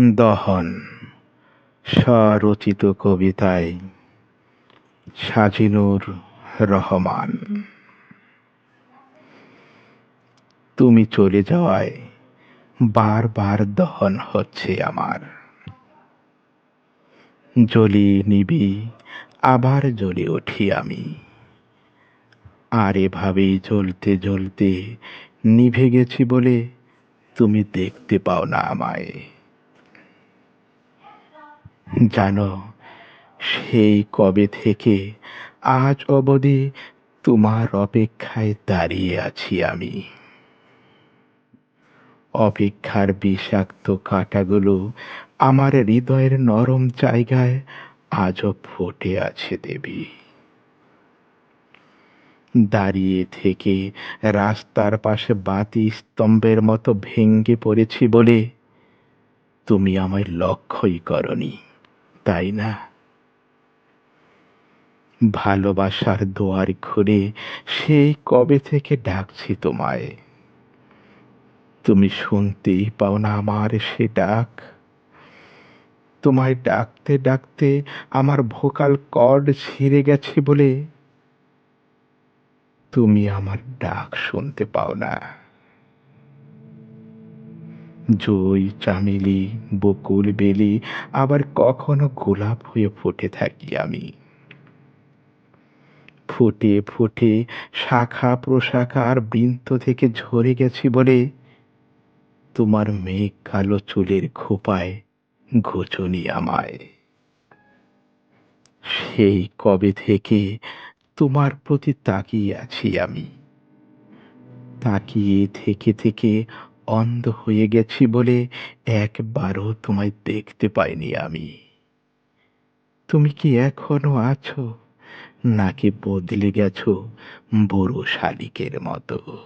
দহন স্বরচিত কবিতায় সাজিনুর রহমান। তুমি চলে যাওয়ায় বারবার দহন হচ্ছে আমার। জ্বলি নিবি, আবার জ্বলে উঠি আমি। আর এভাবেই জ্বলতে জ্বলতে নিভে গেছি বলে তুমি দেখতে পাও না আমায়। জানো, সেই কবে থেকে আজ অবধি তোমার অপেক্ষায় দাঁড়িয়ে আছি আমি। অপেক্ষার বিষাক্ত কাঁটাগুলো আমার হৃদয়ের নরম জায়গায় আজও ফুটে আছে দেবী। দাঁড়িয়ে থেকে রাস্তার পাশে বাতি স্তম্ভের মতো ভেঙে পড়েছি বলে তুমি আমায় লক্ষ্যই করনি, তাই না? ভালোবাসার দুয়ার খুলে সেই কবে থেকে ডাকছি তোমায়। তুমি শুনতেই পাও না আমার সে ডাক। তোমায় ডাকতে ডাকতে আমার ভোকাল কর্ড ছিঁড়ে গেছে বলে তুমি আমার ডাক শুনতে পাও না। জই, চামেলি, বকুল, বেলি, আবার কখনো গোলাপ হয়ে ফুটে থাকি আমি। ফুটে ফুটে শাখা প্রশাখা আর বৃন্ত থেকে ঝরে গেছি বলে তোমার মেঘ কালো চুলের খোঁপায় ঘোচনি আমায়। সেই কবে থেকে তোমার প্রতি তাকিয়ে আছি আমি। তাকিয়ে থেকে থেকে অন্ধ হয়ে গেছি বলে একবারও তোমায় দেখতে পাইনি আমি। তুমি কি এখনো আছো, নাকি বদলে গেছো বুড়ো শালিকের মতো?